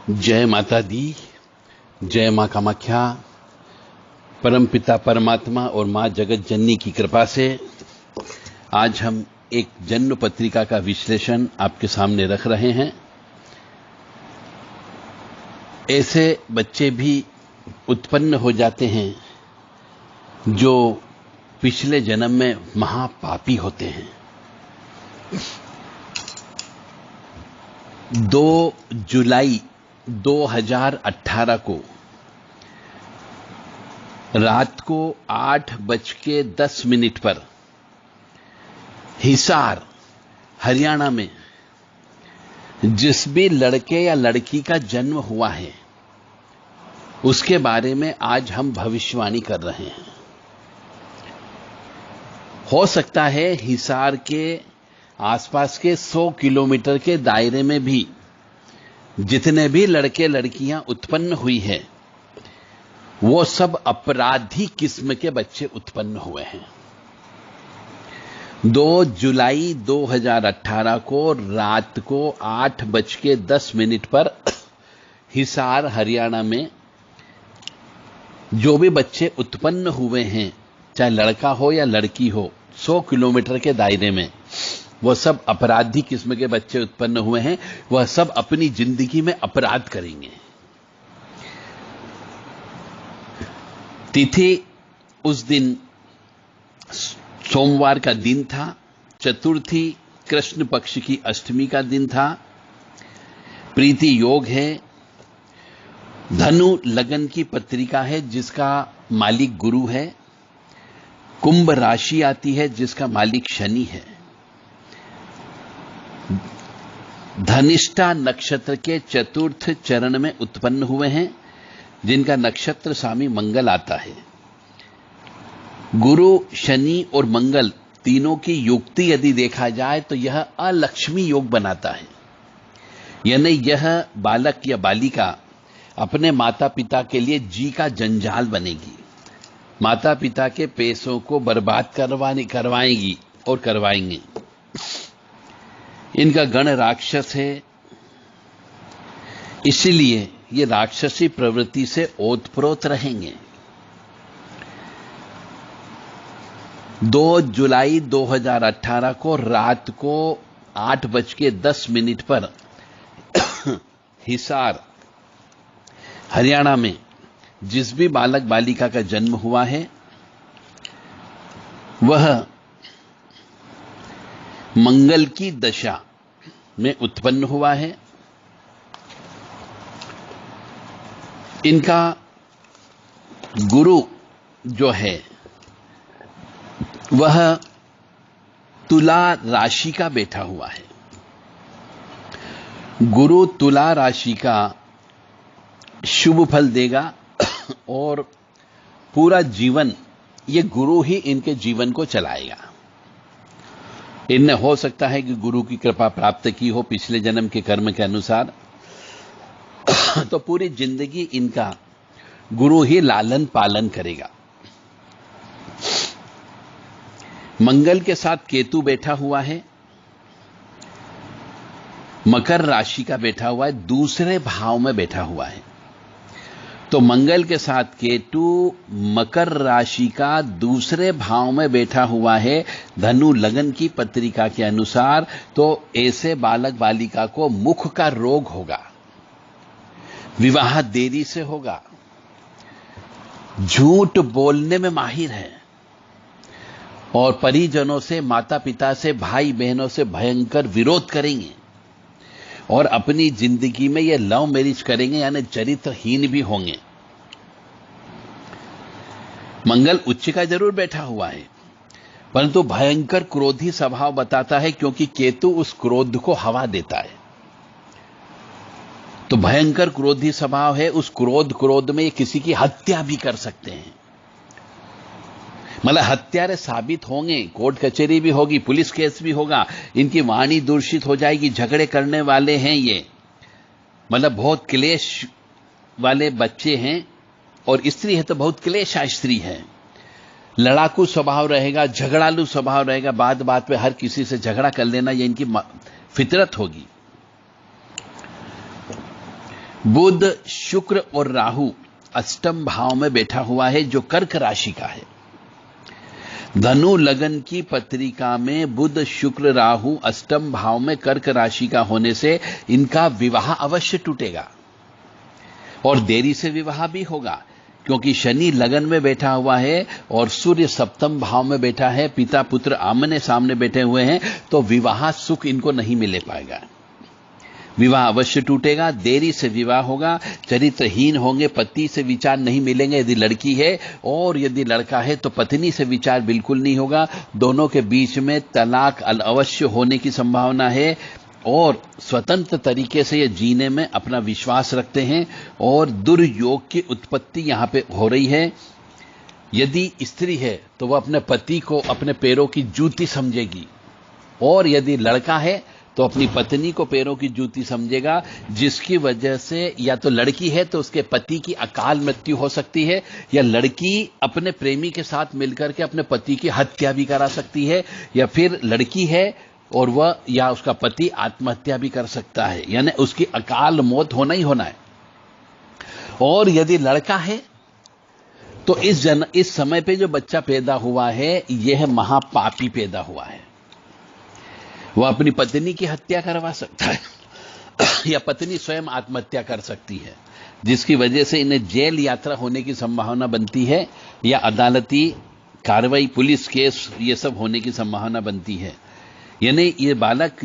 जय माता दी, जय मां कामाख्या। परमपिता परमात्मा और मां जगत जननी की कृपा से आज हम एक जन्म पत्रिका का विश्लेषण आपके सामने रख रहे हैं। ऐसे बच्चे भी उत्पन्न हो जाते हैं जो पिछले जन्म में महापापी होते हैं। 2 जुलाई 2018 को रात को 8:10 पर हिसार हरियाणा में जिस भी लड़के या लड़की का जन्म हुआ है उसके बारे में आज हम भविष्यवाणी कर रहे हैं। हो सकता है हिसार के आसपास के 100 किलोमीटर के दायरे में भी जितने भी लड़के लड़कियां उत्पन्न हुई है वो सब अपराधी किस्म के बच्चे उत्पन्न हुए हैं। 2 जुलाई 2018 को रात को 8:10 पर हिसार हरियाणा में जो भी बच्चे उत्पन्न हुए हैं, चाहे लड़का हो या लड़की हो, 100 किलोमीटर के दायरे में वह सब अपराधी किस्म के बच्चे उत्पन्न हुए हैं। वह सब अपनी जिंदगी में अपराध करेंगे। तिथि उस दिन सोमवार का दिन था। चतुर्थी कृष्ण पक्ष की अष्टमी का दिन था। प्रीति योग है। धनु लगन की पत्रिका है जिसका मालिक गुरु है। कुंभ राशि आती है जिसका मालिक शनि है। धनिष्ठा नक्षत्र के चतुर्थ चरण में उत्पन्न हुए हैं जिनका नक्षत्र स्वामी मंगल आता है। गुरु, शनि और मंगल तीनों की युक्ति यदि देखा जाए तो यह अलक्ष्मी योग बनाता है। यानी यह बालक या बालिका अपने माता पिता के लिए जी का जंजाल बनेगी। माता पिता के पैसों को बर्बाद करवाएंगी और करवाएंगे। इनका गण राक्षस है, इसलिए ये राक्षसी प्रवृत्ति से ओतप्रोत रहेंगे। 2 जुलाई 2018 को रात को 8:10 पर हिसार हरियाणा में जिस भी बालक बालिका का जन्म हुआ है वह मंगल की दशा में उत्पन्न हुआ है। इनका गुरु जो है वह तुला राशि का बैठा हुआ है। गुरु तुला राशि का शुभ फल देगा और पूरा जीवन ये गुरु ही इनके जीवन को चलाएगा। इनने हो सकता है कि गुरु की कृपा प्राप्त की हो पिछले जन्म के कर्म के अनुसार, तो पूरी जिंदगी इनका गुरु ही लालन पालन करेगा। मंगल के साथ केतु बैठा हुआ है, मकर राशि का बैठा हुआ है, दूसरे भाव में बैठा हुआ है। तो मंगल के साथ केतु मकर राशि का दूसरे भाव में बैठा हुआ है धनु लगन की पत्रिका के अनुसार। तो ऐसे बालक बालिका को मुख का रोग होगा, विवाह देरी से होगा, झूठ बोलने में माहिर है और परिजनों से, माता पिता से, भाई बहनों से भयंकर विरोध करेंगे और अपनी जिंदगी में ये लव मैरिज करेंगे, यानी चरित्रहीन भी होंगे। मंगल उच्च का जरूर बैठा हुआ है परंतु भयंकर क्रोधी स्वभाव बताता है, क्योंकि केतु उस क्रोध को हवा देता है। तो भयंकर क्रोधी स्वभाव है। उस क्रोध में ये किसी की हत्या भी कर सकते हैं। मतलब हत्यारे साबित होंगे, कोर्ट कचहरी भी होगी, पुलिस केस भी होगा, इनकी वाणी दूषित हो जाएगी। झगड़े करने वाले हैं ये, मतलब बहुत क्लेश वाले बच्चे हैं। और स्त्री है तो बहुत क्लेशा स्त्री है। लड़ाकू स्वभाव रहेगा, झगड़ालू स्वभाव रहेगा, बात बात पे हर किसी से झगड़ा कर लेना, ये इनकी फितरत होगी। बुध, शुक्र और राहु अष्टम भाव में बैठा हुआ है जो कर्क राशि का है। धनु लगन की पत्रिका में बुध, शुक्र, राहु अष्टम भाव में कर्क राशि का होने से इनका विवाह अवश्य टूटेगा और देरी से विवाह भी होगा, क्योंकि शनि लगन में बैठा हुआ है और सूर्य सप्तम भाव में बैठा है, पिता पुत्र आमने सामने बैठे हुए हैं, तो विवाह सुख इनको नहीं मिल पाएगा। विवाह अवश्य टूटेगा, देरी से विवाह होगा, चरित्रहीन होंगे, पति से विचार नहीं मिलेंगे यदि लड़की है, और यदि लड़का है तो पत्नी से विचार बिल्कुल नहीं होगा। दोनों के बीच में तलाक अवश्य होने की संभावना है और स्वतंत्र तरीके से ये जीने में अपना विश्वास रखते हैं और दुर्योग की उत्पत्ति यहां पे हो रही है। यदि स्त्री है तो वह अपने पति को अपने पैरों की जूती समझेगी और यदि लड़का है तो अपनी पत्नी को पैरों की जूती समझेगा, जिसकी वजह से या तो लड़की है तो उसके पति की अकाल मृत्यु हो सकती है, या लड़की अपने प्रेमी के साथ मिलकर के अपने पति की हत्या भी करा सकती है, या फिर लड़की है और वह या उसका पति आत्महत्या भी कर सकता है, यानी उसकी अकाल मौत होना ही होना है। और यदि लड़का है तो इस समय पे जो बच्चा पैदा हुआ है यह महापापी पैदा हुआ है। वह अपनी पत्नी की हत्या करवा सकता है या पत्नी स्वयं आत्महत्या कर सकती है, जिसकी वजह से इन्हें जेल यात्रा होने की संभावना बनती है या अदालती कार्रवाई, पुलिस केस, ये सब होने की संभावना बनती है। यानी ये बालक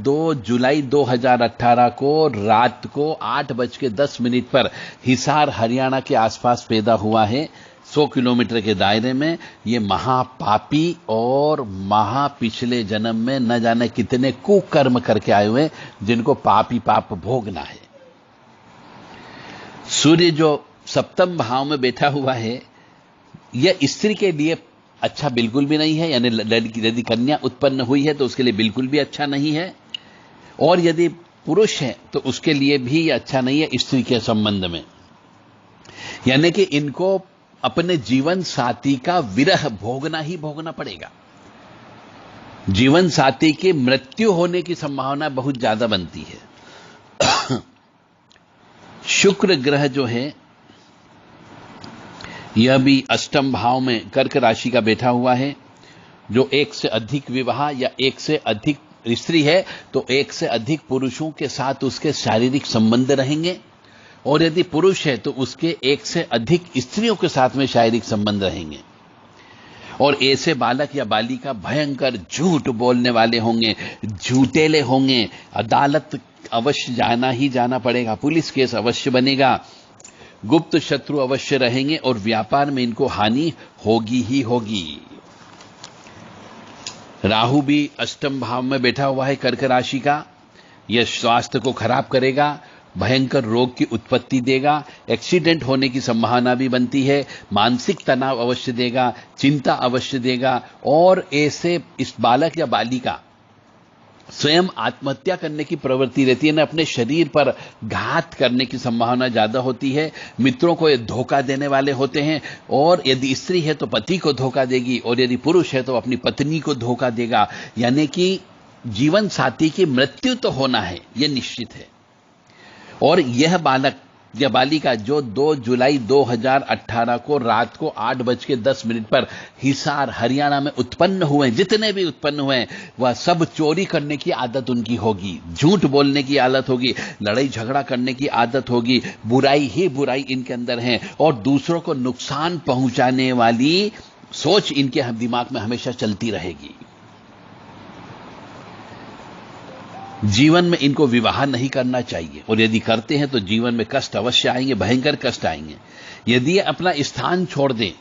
2 जुलाई 2018 को रात को 8:10 पर हिसार हरियाणा के आसपास पैदा हुआ है, 100 किलोमीटर के दायरे में। ये महापापी और पिछले जन्म में न जाने कितने कुकर्म करके आए हुए, जिनको पापी पाप भोगना है। सूर्य जो सप्तम भाव में बैठा हुआ है यह स्त्री के लिए अच्छा बिल्कुल भी नहीं है, यानी यदि कन्या उत्पन्न हुई है तो उसके लिए बिल्कुल भी अच्छा नहीं है, और यदि पुरुष है तो उसके लिए भी अच्छा नहीं है स्त्री के संबंध में। यानी कि इनको अपने जीवन साथी का विरह भोगना ही भोगना पड़ेगा। जीवन साथी की मृत्यु होने की संभावना बहुत ज्यादा बनती है। शुक्र ग्रह जो है यह भी अष्टम भाव में कर्क राशि का बैठा हुआ है, जो एक से अधिक विवाह या एक से अधिक स्त्री है तो एक से अधिक पुरुषों के साथ उसके शारीरिक संबंध रहेंगे, और यदि पुरुष है तो उसके एक से अधिक स्त्रियों के साथ में शारीरिक संबंध रहेंगे। और ऐसे बालक या बालिका भयंकर झूठ बोलने वाले होंगे, झूठेले होंगे, अदालत अवश्य जाना ही जाना पड़ेगा, पुलिस केस अवश्य बनेगा, गुप्त शत्रु अवश्य रहेंगे और व्यापार में इनको हानि होगी ही होगी। राहु भी अष्टम भाव में बैठा हुआ है कर्क राशि का, यह स्वास्थ्य को खराब करेगा, भयंकर रोग की उत्पत्ति देगा, एक्सीडेंट होने की संभावना भी बनती है, मानसिक तनाव अवश्य देगा, चिंता अवश्य देगा, और ऐसे इस बालक या बालिका स्वयं आत्महत्या करने की प्रवृत्ति रहती है ना, अपने शरीर पर घात करने की संभावना ज्यादा होती है। मित्रों को ये धोखा देने वाले होते हैं, और यदि स्त्री है तो पति को धोखा देगी, और यदि पुरुष है तो अपनी पत्नी को धोखा देगा। यानी कि जीवन साथी की मृत्यु तो होना है, यह निश्चित है। और यह बालक या बालिका जो 2 जुलाई 2018 को रात को 8:10 पर हिसार हरियाणा में उत्पन्न हुए, जितने भी उत्पन्न हुए वह सब चोरी करने की आदत उनकी होगी, झूठ बोलने की आदत होगी, लड़ाई झगड़ा करने की आदत होगी, बुराई ही बुराई इनके अंदर है, और दूसरों को नुकसान पहुंचाने वाली सोच इनके दिमाग में हमेशा चलती रहेगी। जीवन में इनको विवाह नहीं करना चाहिए, और यदि करते हैं तो जीवन में कष्ट अवश्य आएंगे, भयंकर कष्ट आएंगे। यदि अपना स्थान छोड़ दें,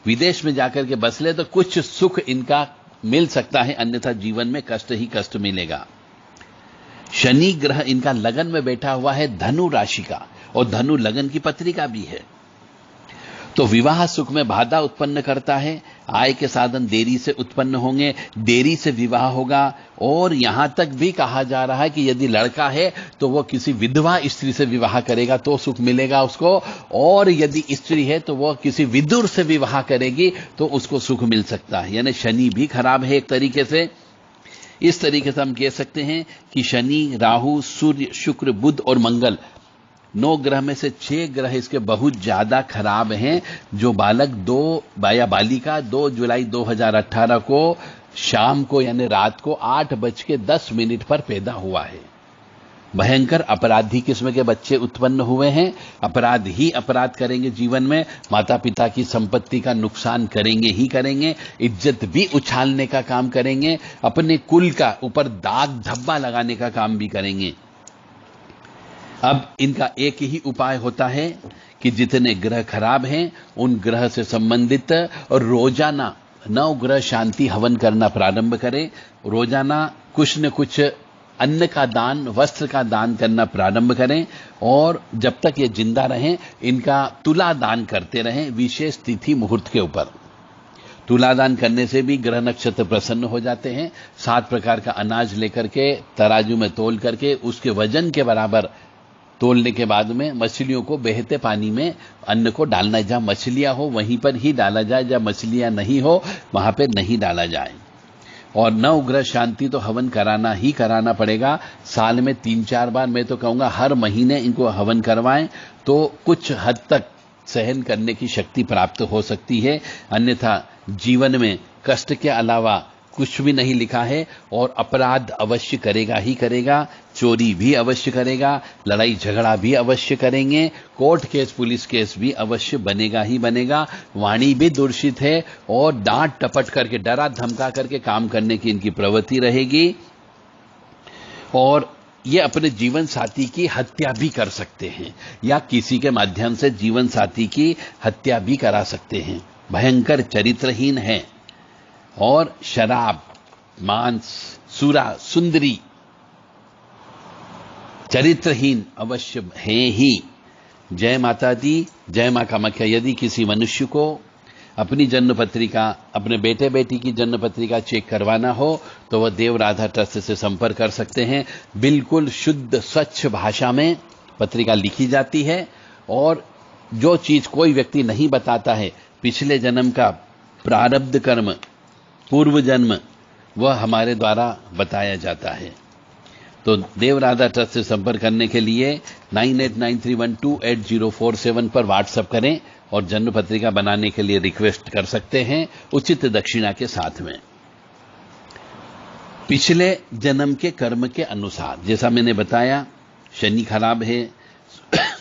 विदेश में जाकर के बस ले, तो कुछ सुख इनका मिल सकता है, अन्यथा जीवन में कष्ट ही कष्ट मिलेगा। शनि ग्रह इनका लगन में बैठा हुआ है धनु राशि का, और धनु लगन की पत्रिका भी है, तो विवाह सुख में बाधा उत्पन्न करता है। आय के साधन देरी से उत्पन्न होंगे, देरी से विवाह होगा, और यहां तक भी कहा जा रहा है कि यदि लड़का है तो वह किसी विधवा स्त्री से विवाह करेगा तो सुख मिलेगा उसको, और यदि स्त्री है तो वह किसी विदुर से विवाह करेगी तो उसको सुख मिल सकता है। यानी शनि भी खराब है एक तरीके से। इस तरीके से हम कह सकते हैं कि शनि, राहु, सूर्य, शुक्र, बुध और मंगल 9 ग्रह में से 6 ग्रह इसके बहुत ज्यादा खराब हैं। जो बालक बालिका 2 जुलाई 2018 को शाम को यानी रात को 8:10 पर पैदा हुआ है। भयंकर अपराधी किस्म के बच्चे उत्पन्न हुए हैं। अपराध ही अपराध करेंगे जीवन में, माता पिता की संपत्ति का नुकसान करेंगे ही करेंगे, इज्जत भी उछालने का काम करेंगे, अपने कुल का ऊपर दाग धब्बा लगाने का काम भी करेंगे। अब इनका एक ही उपाय होता है कि जितने ग्रह खराब हैं उन ग्रह से संबंधित और रोजाना 9 ग्रह शांति हवन करना प्रारंभ करें। रोजाना कुछ न कुछ अन्न का दान, वस्त्र का दान करना प्रारंभ करें और जब तक ये जिंदा रहें इनका तुला दान करते रहें विशेष तिथि मुहूर्त के ऊपर। तुला दान करने से भी ग्रह नक्षत्र प्रसन्न हो जाते हैं। 7 प्रकार का अनाज लेकर के तराजू में तोल करके उसके वजन के बराबर तोलने के बाद में मछलियों को बहते पानी में अन्न को डालना है। जहां मछलियां हो वहीं पर ही डाला जाए, जहां मछलियां नहीं हो वहां पर नहीं डाला जाए। और 9 ग्रह शांति तो हवन कराना ही कराना पड़ेगा। साल में 3-4 बार, मैं तो कहूंगा हर महीने इनको हवन करवाएं तो कुछ हद तक सहन करने की शक्ति प्राप्त हो सकती है। अन्यथा जीवन में कष्ट के अलावा कुछ भी नहीं लिखा है और अपराध अवश्य करेगा ही करेगा, चोरी भी अवश्य करेगा, लड़ाई झगड़ा भी अवश्य करेंगे, कोर्ट केस पुलिस केस भी अवश्य बनेगा ही बनेगा। वाणी भी दूषित है और डांट टपट करके डरा धमका करके काम करने की इनकी प्रवृत्ति रहेगी और ये अपने जीवन साथी की हत्या भी कर सकते हैं या किसी के माध्यम से जीवन साथी की हत्या भी करा सकते हैं। भयंकर चरित्रहीन है और शराब, मांस, सुरा, सुंदरी चरित्रहीन अवश्य है ही। जय माता दी, जय मां कामाख्या। यदि किसी मनुष्य को अपनी जन्म पत्रिका, अपने बेटे बेटी की जन्म पत्रिका चेक करवाना हो तो वह देव राधा ट्रस्ट से संपर्क कर सकते हैं। बिल्कुल शुद्ध स्वच्छ भाषा में पत्रिका लिखी जाती है और जो चीज कोई व्यक्ति नहीं बताता है, पिछले जन्म का प्रारब्ध कर्म, पूर्व जन्म, वह हमारे द्वारा बताया जाता है। तो देव राधा ट्रस्ट से संपर्क करने के लिए 9893128047 पर व्हाट्सएप करें और जन्म पत्रिका बनाने के लिए रिक्वेस्ट कर सकते हैं उचित दक्षिणा के साथ में। पिछले जन्म के कर्म के अनुसार, जैसा मैंने बताया, शनि खराब है,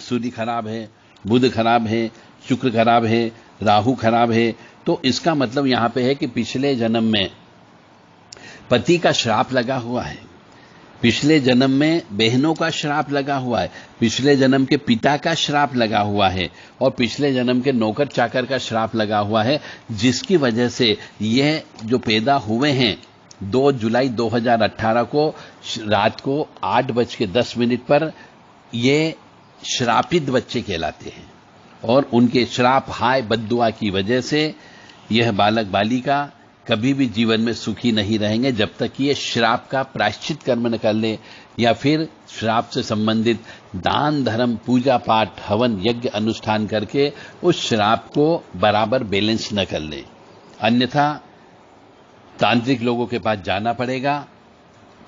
सूर्य खराब है, बुध खराब है, शुक्र खराब है, राहु खराब है, तो इसका मतलब यहां पे है कि पिछले जन्म में पति का श्राप लगा हुआ है, पिछले जन्म में बहनों का श्राप लगा हुआ है, पिछले जन्म के पिता का श्राप लगा हुआ है और पिछले जन्म के नौकर चाकर का श्राप लगा हुआ है, जिसकी वजह से यह जो पैदा हुए हैं 2 जुलाई 2018 को रात को 8:10 पर ये श्रापित बच्चे कहलाते हैं और उनके श्राप हाय बद्दुआ की वजह से यह बालक बालिका कभी भी जीवन में सुखी नहीं रहेंगे जब तक कि ये श्राप का प्रायश्चित कर्म न कर ले या फिर श्राप से संबंधित दान धर्म, पूजा पाठ, हवन, यज्ञ अनुष्ठान करके उस श्राप को बराबर बैलेंस न कर ले। अन्यथा तांत्रिक लोगों के पास जाना पड़ेगा,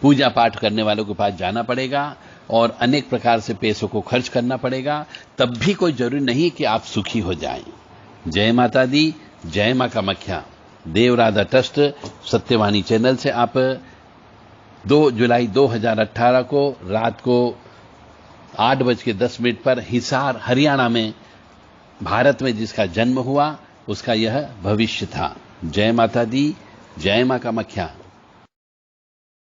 पूजा पाठ करने वालों के पास जाना पड़ेगा और अनेक प्रकार से पैसों को खर्च करना पड़ेगा, तब भी कोई जरूरी नहीं कि आप सुखी हो जाएं। जय माता दी, जय मां कामाख्या। देव राधा ट्रस्ट सत्यवाणी चैनल से आप 2 जुलाई 2018 को रात को 8:10 पर हिसार, हरियाणा में, भारत में जिसका जन्म हुआ उसका यह भविष्य था। जय माता दी, जय मां कामाख्या।